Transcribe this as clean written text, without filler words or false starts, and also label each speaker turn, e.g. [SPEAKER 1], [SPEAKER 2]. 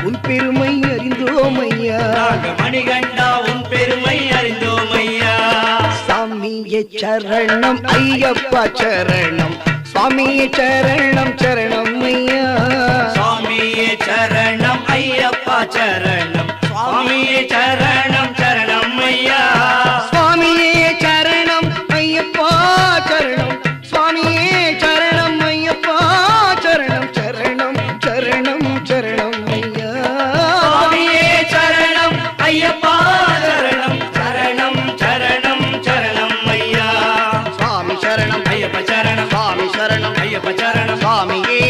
[SPEAKER 1] உன் பெருமை அறிந்தோம் ஐயா.
[SPEAKER 2] மணிகண்டா உன் பெருமை அறிந்தோம் ஐயா.
[SPEAKER 1] சாமியே சரணம் ஐயப்பா சரணம், சுவாமியே சரணம் சரணம் ஐயா.
[SPEAKER 2] சுவாமியே சரணம் ஐயப்பா சரணம், சுவாமியே சரணம் சரணம் ஐயா.
[SPEAKER 1] சுவாமியே சரணம் ஐயப்பா சரணம், சுவாமியே சரணம் ஐயப்பா சரணம் சரணம் சரணம் சரணம் ஐயா.
[SPEAKER 2] சுவாமியே சரணம் ஐயப்பா சரணம் சரணம் சரணம் சரணம் ஐயா.
[SPEAKER 1] சுவாமி சரணம்
[SPEAKER 2] ஐயப்ப சரணம்,
[SPEAKER 1] சுவாமி சரணம்
[SPEAKER 2] ஐயப்ப சரணம்,
[SPEAKER 1] சுவாமியே